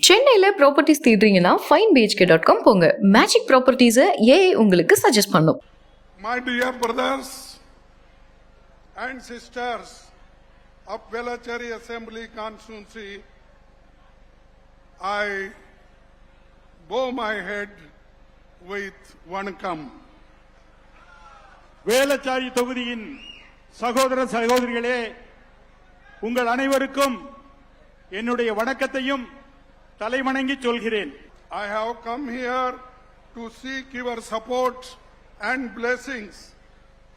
சென்னையில properties தேடுறீங்கன்னா finebhk.com போங்க. Magic ப்ராப்பர்ட்டிஸை AI உங்களுக்கு சஜஸ்ட் பண்ணும். My dear brothers and sisters of Velachery Assembly Constituency, I bow my head with vanakkam. வேலச்சாரி தொகுதியின் சகோதர சகோதரிகளே, உங்கள் அனைவருக்கும் என்னுடைய வணக்கத்தையும் தலைவணங்கி சொல்கிறேன். I have come here to seek your support and blessings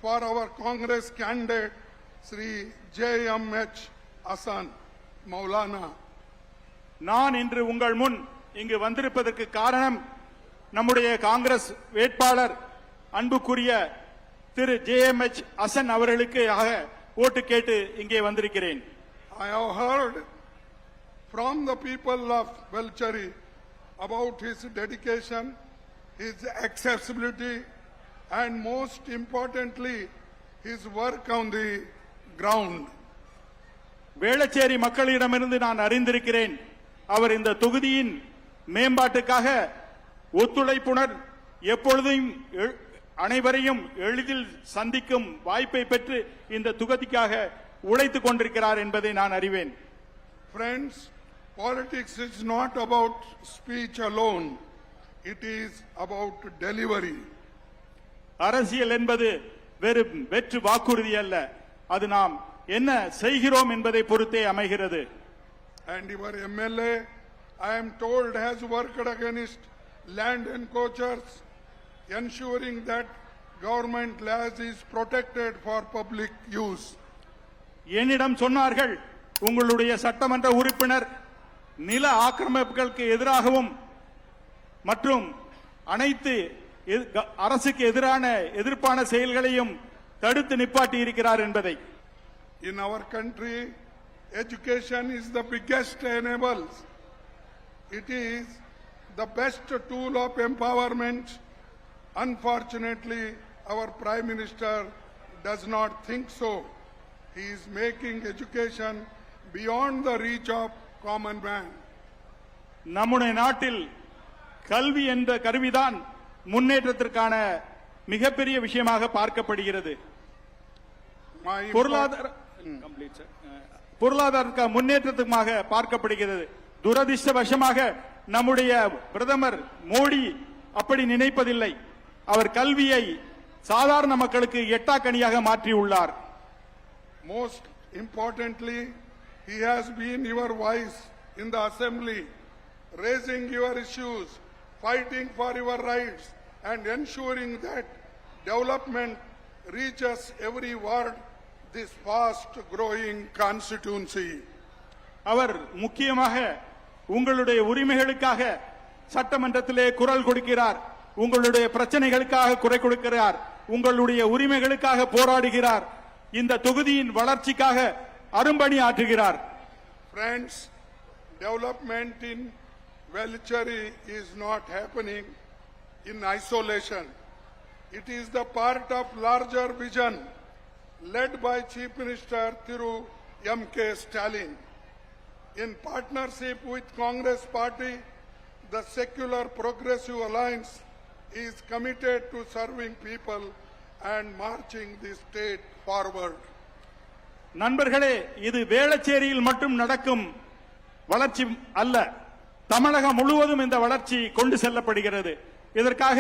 for our Congress candidate Sri J.M.H. Hasan Maulana. நான் இன்று உங்கள் முன் இங்கு வந்திருப்பதற்கு காரணம், நம்முடைய காங்கிரஸ் வேட்பாளர் அன்புக்குரிய திரு JMH ஹசன் அவர்களுக்கு ஓட்டு கேட்டு இங்கே வந்திருக்கிறேன். I have heard from the people of Velachery about his dedication, his accessibility, and most importantly, his work on the ground. Velachery மக்களிடமிருந்து நான் அறிந்திருக்கிறேன், அவர் இந்த தொகுதியின் மேம்பாட்டுக்காக ஒத்துழைப்புடன் எப்பொழுதும் அனைவரையும் எளிதில் சந்திக்கும் வாய்ப்பை பெற்று இந்த தொகுதிக்காக உழைத்துக் கொண்டிருக்கிறார் என்பதை நான் அறிவேன். Friends, politics is not about speech alone. It is about delivery. அரசியல் என்பது வெறும் வெற்று வாக்குறுதி அல்ல, அது நாம் என்ன செய்கிறோம் என்பதை பொறுத்தே அமைகிறது. And your MLA, I am told, has worked against land encroachers, ensuring that government land is protected for public use. என்னிடம் சொன்னார்கள், உங்களுடைய சட்டமன்ற உறுப்பினர் நில ஆக்கிரமிப்புகளுக்கு எதிராகவும் மற்றும் அனைத்து அரசுக்கு எதிர்ப்பான செயல்களையும் தடுத்து நிப்பாட்டி இருக்கிறார் என்பதை. In our country, education is the biggest enabler. It is the best tool of empowerment. Unfortunately, our Prime Minister does not think so. He is making education beyond the reach of common man. நம்முடைய நாட்டில் கல்வி என்ற கருவிதான் முன்னேற்றத்திற்கான மிகப்பெரிய விஷயமாக பார்க்கப்படுகிறது. பொருளாதார முன்னேற்றத்துக்காக பார்க்கப்படுகிறது. துரதிர்ஷ்டவசமாக நம்முடைய பிரதமர் மோடி அப்படி நினைப்பதில்லை. அவர் கல்வியை சாதாரண மக்களுக்கு எட்டாக்கனியாக மாற்றியுள்ளார். Most importantly, he has been your voice in the assembly, raising your issues, fighting for your rights, and ensuring that development reaches every ward this fast growing constituency. அவர் முக்கியமாக உங்களுடைய உரிமைகளுக்காக சட்டமன்றத்திலே குரல் கொடுக்கிறார், உங்களுடைய பிரச்சனைகளுக்காக குரல் கொடுக்கிறார், உங்களுடைய உரிமைகளுக்காக போராடுகிறார், இந்த தொகுதியின் வளர்ச்சிக்காக அரும்பணி ஆற்றுகிறார். Friends, development in Velachery is not happening in isolation. It is the part of larger vision led by Chief Minister Thiru M.K. Stalin. In partnership with Congress Party, the Secular Progressive Alliance is committed to serving people and marching the state forward. நண்பர்களே, இது வேளச்சேரியில் மட்டும் நடக்கும் வளர்ச்சி அல்ல, தமிழகம் முழுவதும் இந்த வளர்ச்சி கொண்டு செல்லப்படுகிறது. இதற்காக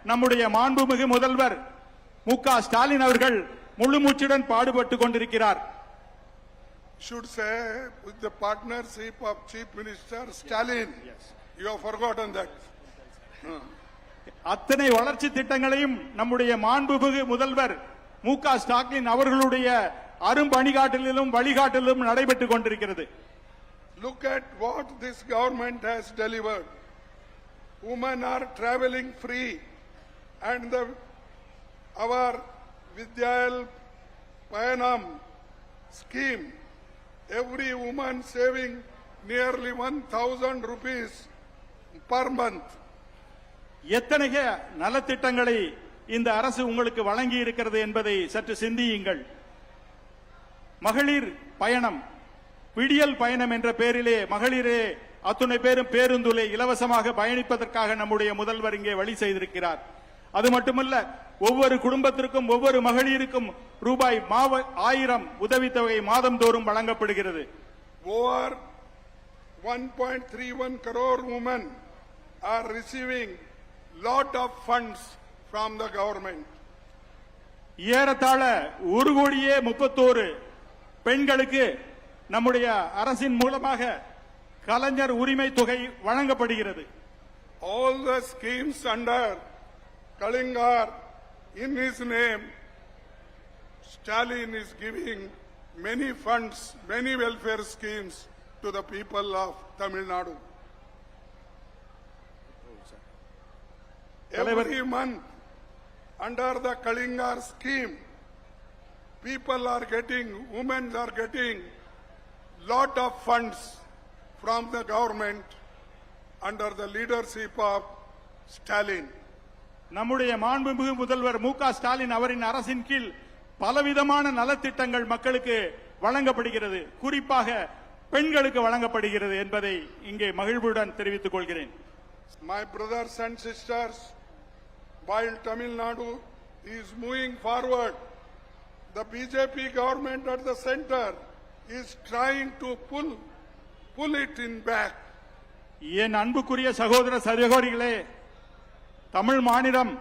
நம்முடைய மாண்புமிகு முதல்வர் மு.க. ஸ்டாலின் அவர்கள் முழுமூச்சுடன் பாடுபட்டு கொண்டிருக்கிறார். Should say with the partnership of Chief Minister Stalin. Yes. You have forgotten that. அத்தனை வளர்ச்சி திட்டங்களையும் நம்முடைய மாண்புமிகு முதல்வர் மு.க. ஸ்டாலின் அவர்களுடைய அரும்பணிகாட்டிலும் வழிகாட்டிலும் நடைபெற்றுக் கொண்டிருக்கிறது. Look at what this government has delivered. Women are traveling free, and our Vidyal Payanam scheme, every woman saving nearly 1,000 rupees per month. எத்தனைய நலத்திட்டங்களை இந்த அரசு உங்களுக்கு வழங்கி இருக்கிறது என்பதை சற்று சிந்தியுங்கள். மகளிர் பயணம், விடியல் பயணம் என்ற பெயரிலே மகளிரே அத்துணை பேரும் பேருந்துலை இலவசமாக பயணிப்பதற்காக நம்முடைய முதல்வர் இங்கே வழி செய்திருக்கிறார். அது மட்டுமல்ல, ஒவ்வொரு குடும்பத்திற்கும் ஒவ்வொரு மகளிருக்கும் ரூபாய் 1000 உதவித்தொகை மாதந்தோறும் வழங்கப்படுகிறது. Over 1.31 crore women are receiving lot of funds from the government. ஏறத்தாழ 1,31,00,000 பெண்களுக்கு நம்முடைய அரசின் மூலமாக கலைஞர் உரிமை தொகை வழங்கப்படுகிறது. All the schemes under Kalingar in his name, Stalin is giving many funds, many welfare schemes to the people of Tamil Nadu. Every month under the Kalingar scheme, people are getting, women are getting lot of funds from the government under the leadership of Stalin. நம்முடைய மாண்புமிகு முதல்வர் மு.க. ஸ்டாலின் அவரின் அரசின் கீழ் பலவிதமான நலத்திட்டங்கள் மக்களுக்கு வழங்கப்படுகிறது, குறிப்பாக பெண்களுக்கு வழங்கப்படுகிறது என்பதை இங்கே மகிழ்வுடன் தெரிவித்துக் கொள்கிறேன். My brothers and sisters, while Tamil Nadu is moving forward, the BJP government at the center is trying to pull it in back. என் அன்புக்குரிய சகோதர சகோதரிகளே, தமிழ் மாநிலம்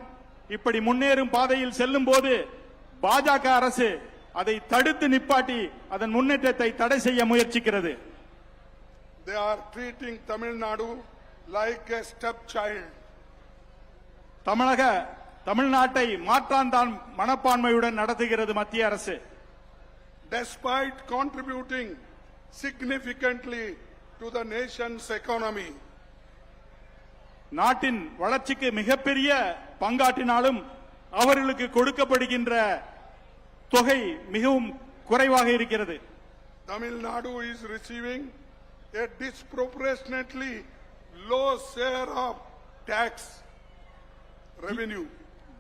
இப்படி முன்னேறும் பாதையில் செல்லும் போது பாஜக அரசு அதை தடுத்து நிப்பாட்டி அதன் முன்னேற்றத்தை தடை செய்ய முயற்சிக்கிறது. They are treating Tamil Nadu like a stepchild. தமிழ்நாட்டை மாற்றாந்தான் மனப்பான்மையுடன் நடத்துகிறது மத்திய அரசு. Despite contributing significantly to the nation's economy, நாட்டின் வளர்ச்சிக்கு மிகப்பெரிய பங்காற்றினாலும் அவர்களுக்கு கொடுக்கப்படுகின்ற தொகை மிகவும் குறைவாக இருக்கிறது. Tamil Nadu is receiving a disproportionately low share of tax revenue.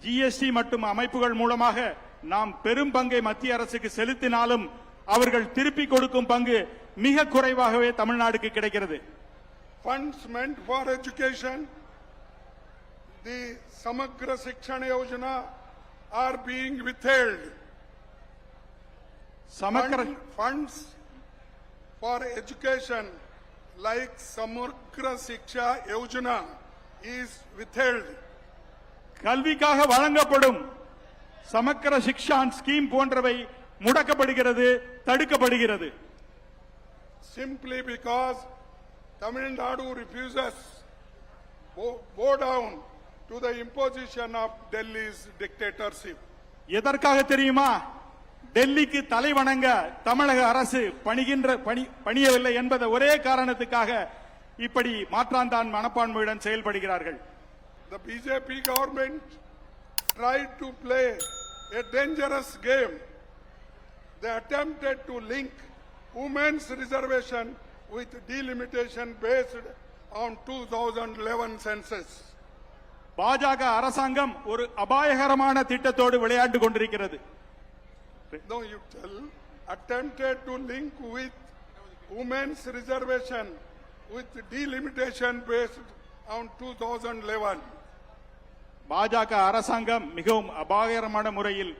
GST மற்றும் அமைப்புகள் மூலமாக நாம் பெரும் பங்கை மத்திய அரசுக்கு செலுத்தினாலும் அவர்கள் திருப்பி கொடுக்கும் பங்கு மிக குறைவாகவே தமிழ்நாடுக்கு கிடைக்கிறது. Funds meant for education, the Samagra Shikshana Yojana, are being withheld. Funds for education like Samagra Shiksha Yojana is withheld. கல்விக்காக வழங்கப்படும் சமக்கர சிக்ஷான் ஸ்கீம் போன்றவை முடக்கப்படுகிறது, தடுக்கப்படுகிறது. Simply because Tamil Nadu refuses bow down to the imposition of Delhi's dictatorship. எதற்காக தெரியுமா? டெல்லிக்கு தலைவணங்க தமிழக அரசு பணியவில்லை என்பத ஒரே காரணத்துக்காக இப்படி மாற்றாந்தான் மனப்பான்மையுடன் செயல்படுகிறார்கள். The BJP government tried to play a dangerous game. They attempted to link women's reservation with delimitation based on 2011 census. பாஜக அரசாங்கம் ஒரு அபாயகரமான திட்டத்தோடு விளையாட்டு கொண்டிருக்கிறது. No, you tell, attempted to link with women's reservation with delimitation based on 2011. பாஜக அரசாங்கம் மிகவும் அபாயகரமான முறையில்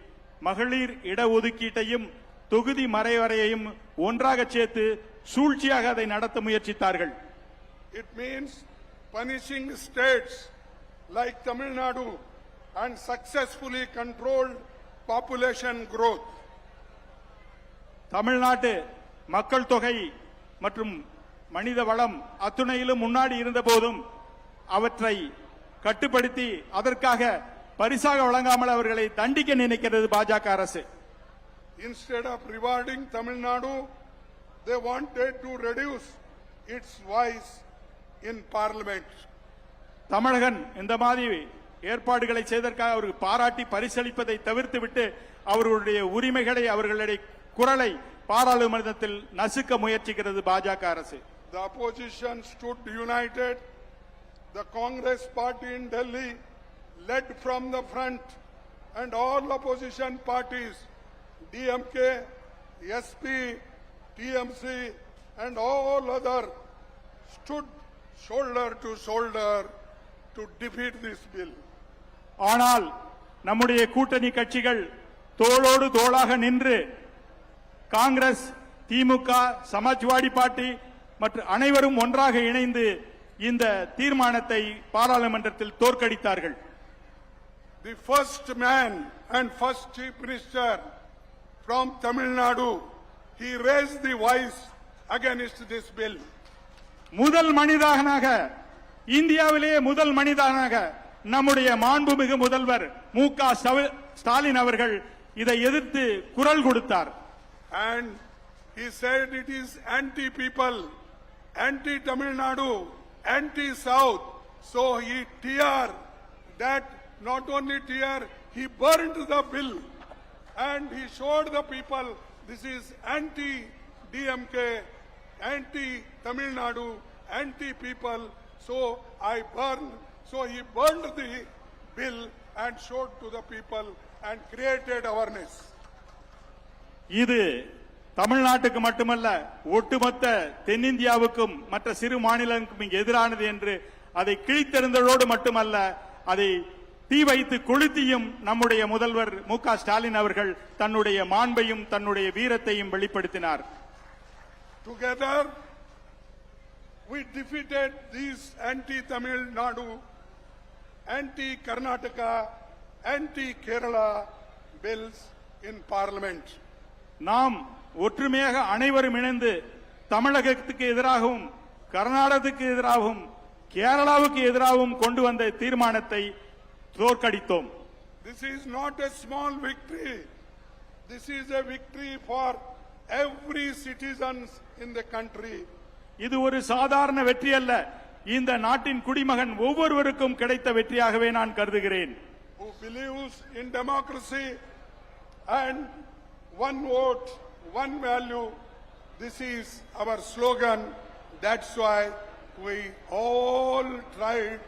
மகளிர் இடஒதுக்கீட்டையும் தொகுதி மறைவரையையும் ஒன்றாக சேர்த்து சூழ்ச்சியாக அதை நடத்த முயற்சித்தார்கள். It means punishing states like Tamil Nadu and successfully controlled population growth. தமிழ்நாட்டு மக்கள் தொகை மற்றும் மனித வளம் அத்துணையிலும் முன்னாடி இருந்த போதும் அவற்றை கட்டுப்படுத்தி அதற்காக பரிசாக வழங்காமல் அவர்களை தண்டிக்க நினைக்கிறது பாஜக அரசு. Instead of rewarding Tamil Nadu, they wanted to reduce its voice in parliament. Tamizhagan இந்த மாதிரி ஏற்பாடுகளை செய்ததற்காக அவருக்கு பாராட்டி பரிசளிப்பதை தவிர்த்துவிட்டு அவர்களுடைய உரிமைகளை அவர்களுடைய குரலை பாராளுமன்றத்தில் நசுக்க முயற்சிக்கிறது பாஜக அரசு. The opposition stood united. The Congress party in Delhi led from the front, and all opposition parties, DMK, SP, TMC, and all other stood shoulder to shoulder to defeat this bill. ஆனால் நம்முடைய கூட்டணி கட்சிகள் தோளோடு தோளாக நின்று காங்கிரஸ், திமுக, Samajwadi party மற்றும் அனைவரும் ஒன்றாக இணைந்து இந்த தீர்மானத்தை பாராளுமன்றத்தில் தோற்கடித்தார்கள். The first man and first chief minister from Tamil Nadu, he raised the voice against this bill. முதல் மனிதனாக, இந்தியாவிலேயே முதல் மனிதனாக நம்முடைய மாண்புமிகு முதல்வர் மு.க. ஸ்டாலின் அவர்கள் இதை எதிர்த்து குரல் கொடுத்தார். And he said it is anti-people, anti-Tamil Nadu, anti-South. So he tear that, not only tear, he burnt the bill. And he showed the people this is anti-DMK, anti-Tamil Nadu, anti-people. So I burned. So he burned the bill and showed to the people and created awareness. இது தமிழ்நாட்டுக்கு மட்டுமல்ல, ஒட்டுமொத்த தென்னிந்தியாவுக்கும் மற்ற சிறு மாநிலங்களுக்கும் எதிரானது என்று அதை கிழித்தெறிந்ததோடு மட்டுமல்ல, அதை தீ வைத்து கொளுத்தியும் நம்முடைய முதல்வர் மு.க. ஸ்டாலின் அவர்கள் தன்னுடைய மாண்பையும் தன்னுடைய வீரத்தையும் வெளிப்படுத்தினார். Together we defeated these anti-Tamil Nadu, anti-Karnataka, anti-Kerala bills in Parliament. நாம் ஒற்றுமையாக அனைவரும் இணைந்து தமிழகத்துக்கு எதிராகவும், கர்நாடகத்துக்கு எதிராகவும், கேரளாவுக்கு எதிராகவும் கொண்டு வந்த தீர்மானத்தை தோற்கடித்தோம். This is not a small victory. This is a victory for every citizens in the country. இது ஒரு சாதாரண வெற்றி அல்ல, இந்த நாட்டின் குடிமகன் ஒவ்வொருவருக்கும் கிடைத்த வெற்றியாகவே நான் கருதுகிறேன். Who believes in democracy and one vote, one value. This is our slogan. That's why we all tried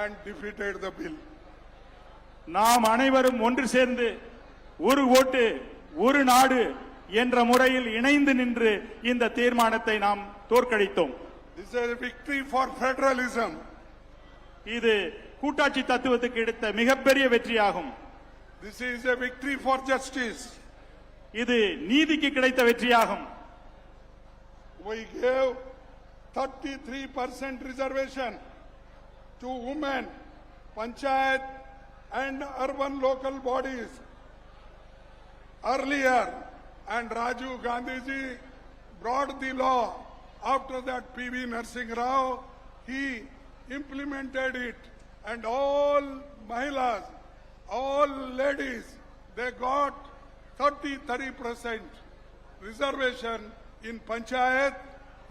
and defeated the bill. நாம் அனைவரும் ஒன்று சேர்ந்து ஒரு ஓட்டு ஒரு நாடு என்ற முறையில் இணைந்து நின்று இந்த தீர்மானத்தை நாம் தோற்கடித்தோம். This is a victory for federalism. இது கூட்டாட்சி தத்துவத்துக்கு எடுத்த மிகப்பெரிய வெற்றியாகும். This is a victory for justice. இது நீதிக்கு கிடைத்த வெற்றியாகும். We gave 33% reservation to women, panchayat and urban local bodies earlier, and Rajiv Gandhi ji brought the law. After that, P.V. Narasimha Rao, he implemented it, and all mahilas, all ladies, they got 33% reservation in panchayat,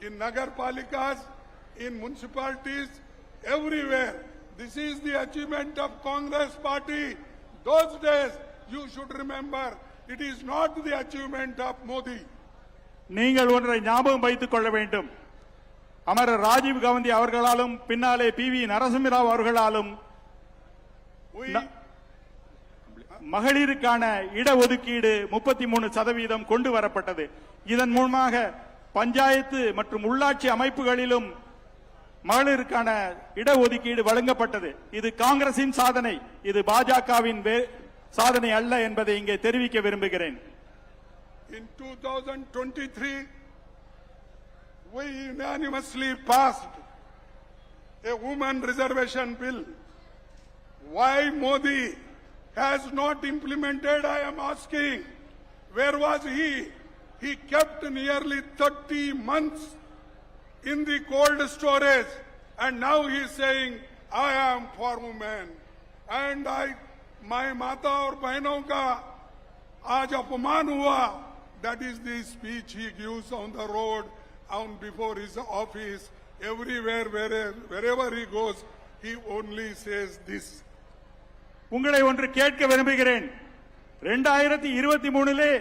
in nagar palikas, in municipalities, everywhere. This is the achievement of Congress party. Those days, you should remember, it is not the achievement of Modi. நீங்கள் ஒன்றை ஞாபகம் வைத்துக் கொள்ள வேண்டும். அமரர் ராஜீவ் காந்தி அவர்களாலும் பின்னாலே P.V. Narasimha Rao அவர்களாலும் மகளிருக்கான இடஒதுக்கீடு 33% கொண்டு வரப்பட்டது. இதன் மூலமாக பஞ்சாயத்து மற்றும் உள்ளாட்சி அமைப்புகளிலும் மகளிருக்கான இடஒதுக்கீடு வழங்கப்பட்டது. இது காங்கிரசின் சாதனை, இது பாஜகவின் சாதனை அல்ல என்பதை இங்கே தெரிவிக்க விரும்புகிறேன். In 2023, we unanimously passed a woman reservation bill. Why Modi has not implemented, I am asking. Where was he? He kept nearly 30 months in the cold storage, and now he is saying, I am for women. And my mata aur behnon ka aaj apman hua. That is the speech he gives on the road, on before his office, everywhere, wherever he goes, he only says this. உங்களை ஒன்று கேட்க விரும்புகிறேன். 2023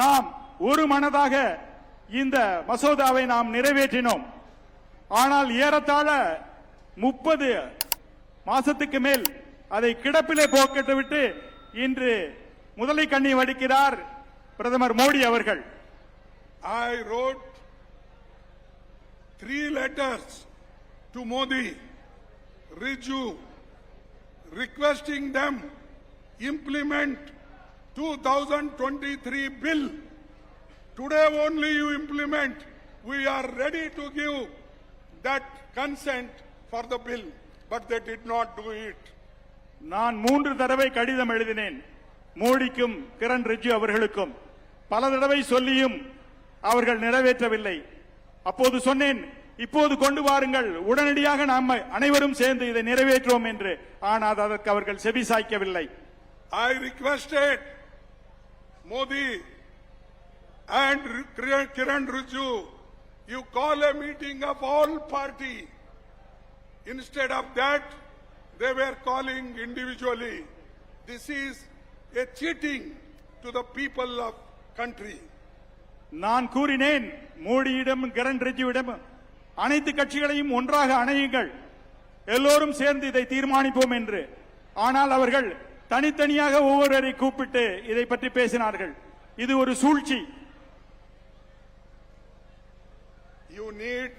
நாம் ஒரு மனதாக இந்த மசோதாவை நாம் நிறைவேற்றினோம். ஆனால் ஏறத்தாழ 30 மாசத்துக்கு மேல் அதை கிடப்பிலே போக்கவிட்டு இன்று முதலை கண்ணி வடிக்கிறார் பிரதமர் மோடி அவர்கள். I wrote 3 letters to Modi, Riju, requesting them implement 2023 bill. Today only you implement. We are ready to give that consent for the bill, but they did not do it. நான் 3 தடவை கடிதம் எழுதினேன் மோடிக்கும் கிரண் ரிஜிஜு அவர்களுக்கும். பல தடவை சொல்லியும் அவர்கள் நிறைவேற்றவில்லை. அப்போது சொன்னேன், இப்போது கொண்டு வாருங்கள், உடனடியாக நாம் அனைவரும் சேர்ந்து இதை நிறைவேற்றுவோம் என்று. ஆனால் அதற்கு அவர்கள் செவி சாய்க்கவில்லை. I requested Modi and Kiran Rijiju, you call a meeting of all party. Instead of that, they were calling individually. This is a cheating to the people of country. நான் கூறினேன், மோடியிடம் கிரண் ரிஜிஜுவிடம் அனைத்து கட்சிகளையும் ஒன்றாக அணையுங்கள், எல்லோரும் சேர்ந்து இதை தீர்மானிப்போம் என்று. ஆனால் அவர்கள் தனித்தனியாக ஒவ்வொருவரை கூப்பிட்டு இதை பற்றி பேசினார்கள். இது ஒரு சூழ்ச்சி. You need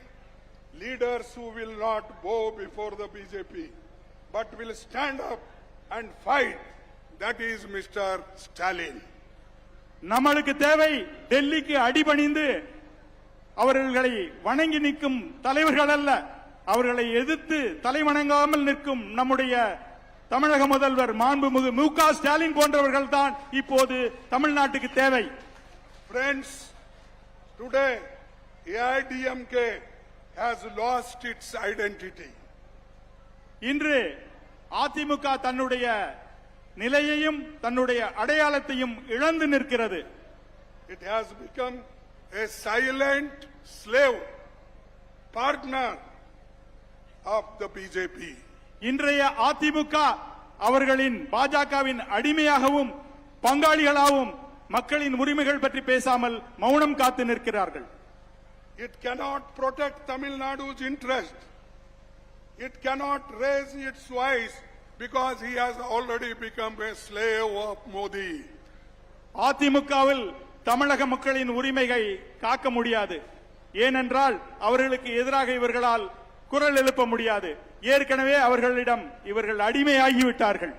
leaders who will not bow before the BJP, but will stand up and fight. That is Mr. Stalin. நம்மளுக்கு தேவை டெல்லிக்கு அடிபணிந்து அவர்களை வணங்கி நிற்கும் தலைவர்கள் அல்ல, அவர்களை எதிர்த்து தலைவணங்காமல் நிற்கும் நம்முடைய தமிழக முதல்வர் மாண்புமிகு மு.க. ஸ்டாலின் போன்றவர்கள் தான் இப்போது தமிழ்நாட்டுக்கு தேவை. Friends, today AIDMK has lost its identity. இன்று அதிமுக தன்னுடைய நிலையையும் தன்னுடைய அடையாளத்தையும் இழந்து நிற்கிறது. It has become a silent slave partner of the BJP. இன்றைய அதிமுக அவர்களின் பாஜகவின் அடிமையாகவும் பங்காளிகளாகவும் மக்களின் உரிமைகள் பற்றி பேசாமல் மௌனம் காத்து நிற்கிறார்கள். It cannot protect Tamil Nadu's interest. It cannot raise its voice because he has already become a slave of Modi. அதிமுகவில் தமிழக மக்களின் உரிமையை காக்க முடியாது. ஏனென்றால் அவர்களுக்கு எதிராக இவர்களால் குரல் எழுப்ப முடியாது. ஏற்கனவே அவர்களிடம் இவர்கள் அடிமையாகிவிட்டார்கள்.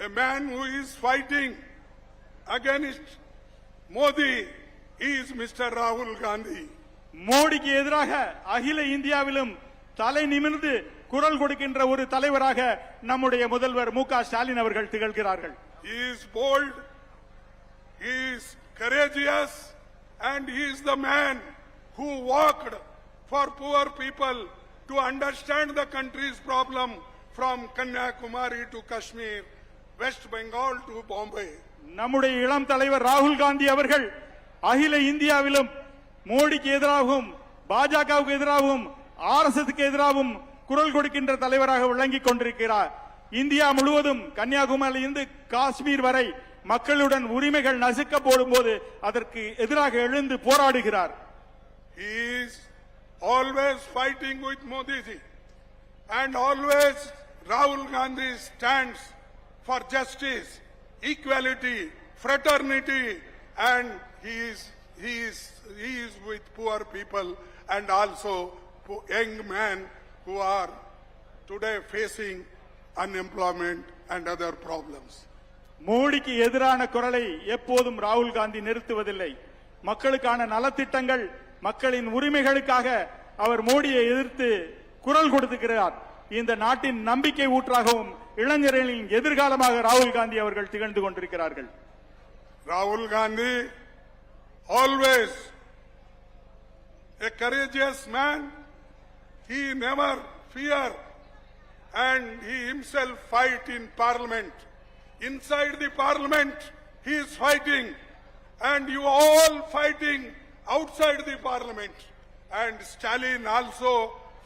A man who is fighting against Modi is Mr. Rahul Gandhi. மோடிக்கு எதிராக அகில இந்தியாவிலும் தலை நிமிர்ந்து குரல் கொடுக்கின்ற ஒரு தலைவராக நம்முடைய முதல்வர் மு.க. ஸ்டாலின் அவர்கள் திகழ்கிறார்கள். He is bold, he is courageous, and he is the man who walked for poor people to understand the country's problem from Kanyakumari to Kashmir, West Bengal to Bombay. நம்முடைய இளம் தலைவர் ராகுல் காந்தி அவர்கள் அகில இந்தியாவிலும் மோடிக்கு எதிராகவும் பாஜகவுக்கு எதிராகவும் ஆர்எஸ்எஸ்க்கு எதிராகவும் குரல் கொடுக்கின்ற தலைவராக விளங்கிக் கொண்டிருக்கிறார். இந்தியா முழுவதும் கன்னியாகுமரியிலிருந்து காஷ்மீர் வரை மக்களுடன் உரிமைகள் நசுக்க போடும்போது அதற்கு எதிராக எழுந்து போராடுகிறார். He is always fighting with Modi ji, and always Rahul Gandhi stands for justice, equality, fraternity, and he is with poor people and also young men who are today facing unemployment and other problems. மோடிக்கு எதிரான குரலை எப்போதும் ராகுல் காந்தி நிறுத்துவதில்லை. மக்களுக்கான நலத்திட்டங்கள், மக்களின் உரிமைகளுக்காக அவர் மோடியை எதிர்த்து குரல் கொடுத்துக்கிறார். இந்த நாட்டின் நம்பிக்கை ஊற்றாகவும் இளைஞர்களின் எதிர்காலமாக ராகுல் காந்தி அவர்கள் திகழ்ந்து கொண்டிருக்கிறார்கள். Rahul Gandhi, always a courageous man, he never fear, and he himself fight in parliament. Inside the parliament he is fighting, and you all fighting outside the parliament, and Stalin also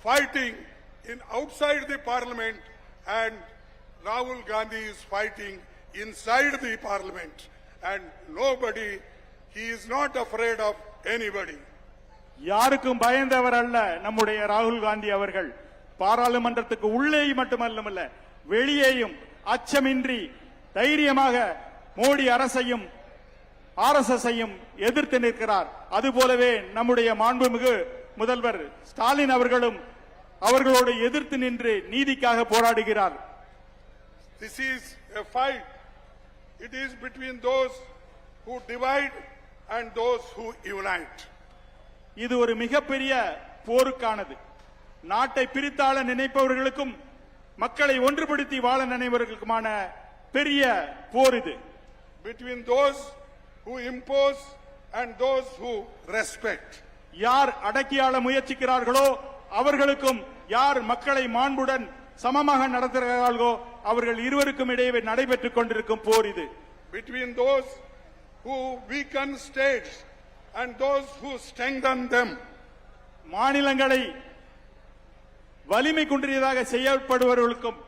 fighting in outside the parliament, and Rahul Gandhi is fighting inside the parliament, and nobody, he is not afraid of anybody. யாருக்கும் பயந்தவர் அல்ல நம்முடைய ராகுல் காந்தி அவர்கள். பாராளுமன்றத்துக்கு உள்ளே மட்டுமல்ல வெளியேயும் அச்சமின்றி தைரியமாக மோடி அரசையும் ஆர்எஸ்எஸ்ஐயும் எதிர்த்து நிற்கிறார். அதுபோலவே நம்முடைய மாண்புமிகு முதல்வர் ஸ்டாலின் அவர்களும் அவர்களோடு எதிர்த்து நின்று நீதிக்காக போராடுகிறார். This is a fight. It is between those who divide and those who unite. இது ஒரு மிகப்பெரிய போருக்கானது. நாட்டை பிரித்தாள நினைப்பவர்களுக்கும் மக்களை ஒன்றுபடுத்தி வாழ நினைப்பவர்களுக்குமான பெரிய போர் இது. Between those who impose and those who respect. யார் அடக்கியாள முயற்சிக்கிறார்களோ அவர்களுக்கும் யார் மக்களை மாண்புடன் சமமாக நடத்துகிறார்களோ அவர்கள் இருவருக்கும் இடையே நடைபெற்றுக் கொண்டிருக்கும் போர் இது. Between those who weaken states and those who strengthen them. மாநிலங்களை வலிமை குன்றியதாக செயல்படுபவர்களுக்கும்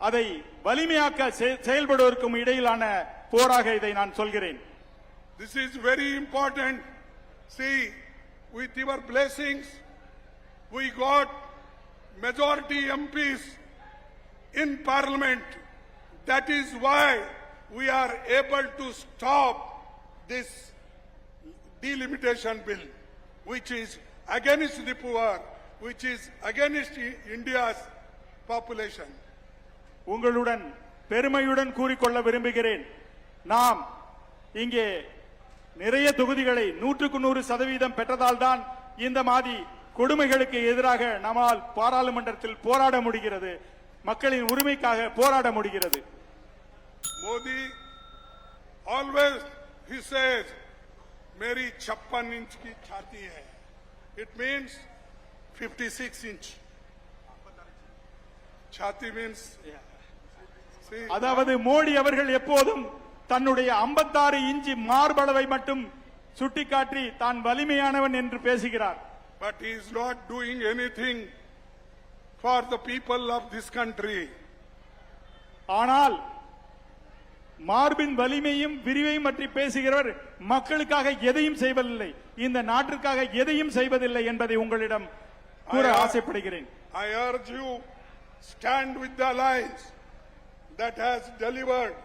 அதை வலிமையாக்க செயல்படுவதற்கும் இடையிலான போராக இதை நான் சொல்கிறேன். This is very important. See, with your blessings, we got majority MPs in parliament. That is why we are able to stop this delimitation bill, which is against the poor, which is against India's population. உங்களுடன் பெருமையுடன் கூறிக்கொள்ள விரும்புகிறேன். நாம் இங்கே நிறைய தொகுதிகளை 100% பெற்றதால் தான் இந்த மாதிரி கொடுமைகளுக்கு எதிராக நம்மால் பாராளுமன்றத்தில் போராட முடிகிறது, மக்களின் உரிமைக்காக போராட முடிகிறது. Modi always he says, "मेरी 56 इंच की छाती है." It means 56 inch. छाती means see, அதாவது மோடி அவர்கள் எப்போதும் தன்னுடைய 56 இன்ச் மார்பளவை மட்டும் சுட்டிக்காட்டி தான் வலிமையானவன் என்று பேசுகிறார். but he is not doing anything for the people of this country. ஆனால் மார்பின் வலிமையும் விரிவையும் பற்றி பேசுகிறவர் மக்களுக்காக எதையும் செய்வதில்லை, இந்த நாட்டிற்காக எதையும் செய்வதில்லை என்பதை உங்களிடம் கூற ஆசைப்படுகிறேன். I urge you, stand with the alliance that has delivered,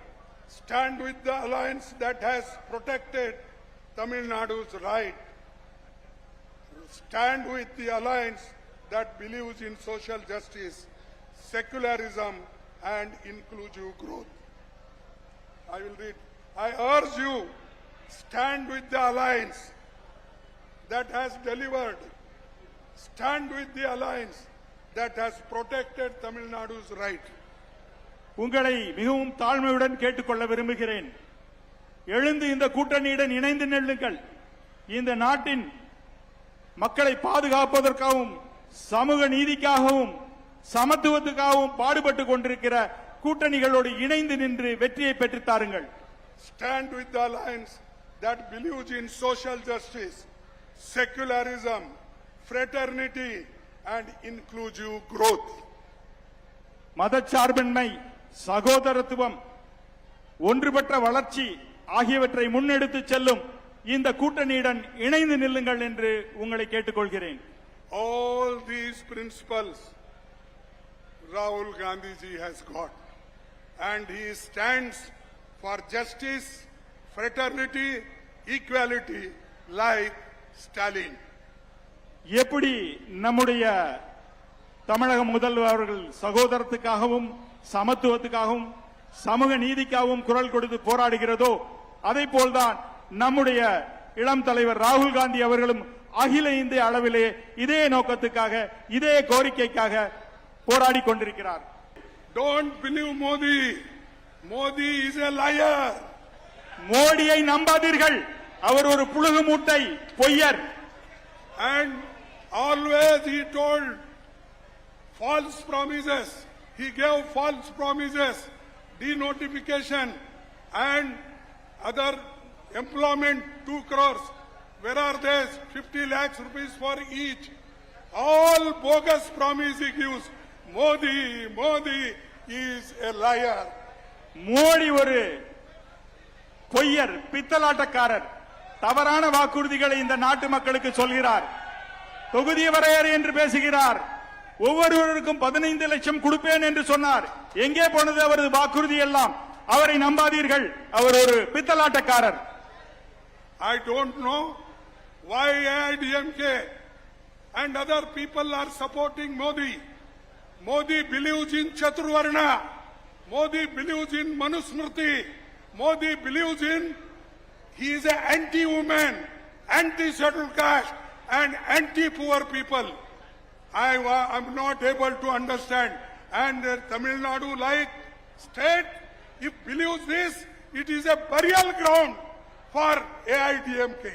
stand with the alliance that has protected Tamil Nadu's right, stand with the alliance that believes in social justice, secularism and inclusive growth. I will read. I urge you, stand with the alliance that has delivered, stand with the alliance that has protected Tamil Nadu's right. உங்களை மிகவும் தாழ்மையுடன் கேட்டுக்கொள்ள விரும்புகிறேன். எழுந்து இந்த கூட்டணியுடன் இணைந்து நெல்லுங்கள். இந்த நாட்டின் மக்களை பாதுகாப்பதற்காகவும் சமூக நீதிக்காகவும் சமத்துவத்துக்காகவும் பாடுபட்டுக் கொண்டிருக்கிற கூட்டணிகளோடு இணைந்து நின்று வெற்றியை பெற்றுத் தாருங்கள். Stand with the alliance that believes in social justice, secularism, fraternity and inclusive growth. மதச்சார்பின்மை, சகோதரத்துவம், ஒன்றுபட்ட வளர்ச்சி ஆகியவற்றை முன்னெடுத்துச் செல்லும் இந்த கூட்டணியுடன் இணைந்து நில்லுங்கள் என்று உங்களை கேட்டுக்கொள்கிறேன். All these principles Rahul Gandhi ji has got, and he stands for justice, fraternity, equality like Stalin. எப்படி நம்முடைய தமிழக முதல்வர் அவர்கள் சகோதரத்துக்காகவும் சமத்துவத்துக்காகவும் சமூக நீதிக்காகவும் குரல் கொடுத்து போராடுகிறதோ அதை போல்தான் நம்முடைய இளம் தலைவர் ராகுல் காந்தி அவர்களும் அகில இந்திய அளவிலே இதே நோக்கத்துக்காக இதே கோரிக்கைக்காக போராடி கொண்டிருக்கிறார். Don't believe Modi. Modi is a liar. மோடியை நம்பாதீர்கள், அவர் ஒரு புழுகு மூட்டை, பொய்யர். And always he told false promises. He gave false promises, denotification and other employment 2 crores. Where are they? 50 lakhs rupees for each. All bogus promise he gives. Modi is a liar. Modi ஒரு பொய்யர், பித்தலாட்டக்காரர். தவறான வாக்குறுதிகளை இந்த நாட்டு மக்களுக்கு சொல்கிறார். தொகுதி வரையறை என்று பேசுகிறார். ஒவ்வொருவருக்கும் 15 லட்சம் கொடுப்பேன் என்று சொன்னார். எங்கே போனது அவரது வாக்குறுதி எல்லாம்? அவரை நம்பாதீர்கள், அவர் ஒரு பித்தலாட்டக்காரர். I don't know why AIDMK and other people are supporting Modi. Modi believes in Chaturvarna. Modi believes in Manusmriti. Modi believes in, he is an anti-woman, anti-scheduled caste and anti-poor people. I am not able to understand. And Tamil Nadu like state, if believes this, it is a burial ground for AIDMK.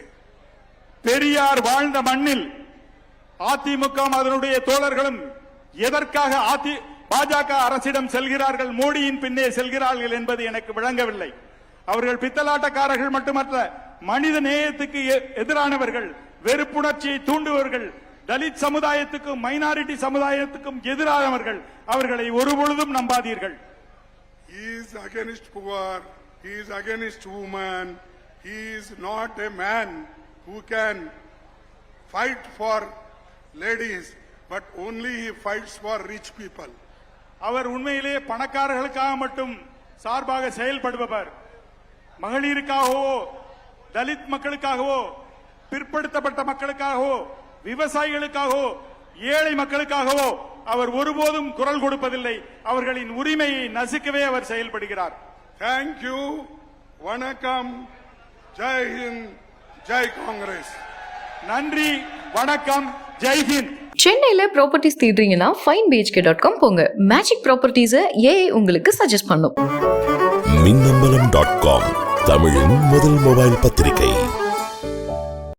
Periyar வாழ்ந்த மண்ணில் அதிமுக அதனுடைய தோழர்களும் எதற்காக பாஜக அரசிடம் செல்கிறார்கள், மோடியின் பின்னே செல்கிறார்கள் என்பது எனக்கு விளங்கவில்லை. அவர்கள் பித்தலாட்டக்காரர்கள் மட்டுமல்ல, மனித நேயத்துக்கு எதிரானவர்கள், வெறுப்புணர்ச்சியை தூண்டுவர்கள், தலித் சமுதாயத்துக்கும் மைனாரிட்டி சமுதாயத்துக்கும் எதிரானவர்கள். அவர்களை ஒருபொழுதும் நம்பாதீர்கள். He is against poor, he is against women, he is not a man who can fight for ladies, but only he fights for rich people. அவர் உண்மையிலே பணக்காரர்களுக்காக மட்டும் சார்பாக செயல்படுபவர். மகளிருக்காகவோ, தலித் மக்களுக்காகவோ, பிற்படுத்தப்பட்ட மக்களுக்காகவோ, விவசாயிகளுக்காகவோ, ஏழை மக்களுக்காகவோ அவர் ஒருபோதும் குரல் கொடுப்பதில்லை. அவர்களின் உரிமையை நசுக்கவே அவர் செயல்படுகிறார். Thank you. வணக்கம். ஜெய் ஹிந்த், ஜெய் காங்கிரஸ். நன்றி, வணக்கம், ஜெய் ஹிந்த். சென்னையில ப்ராப்பர்ட்டிஸ் தேடுறீங்கன்னா finebhk.com போங்க. மேஜிக் ப்ராப்பர்ட்டிஸை ஏஐ உங்களுக்கு சஜஸ்ட் பண்ணும். மின்னம்பலம்.com தமிழின் முதல் மொபைல் பத்திரிகை.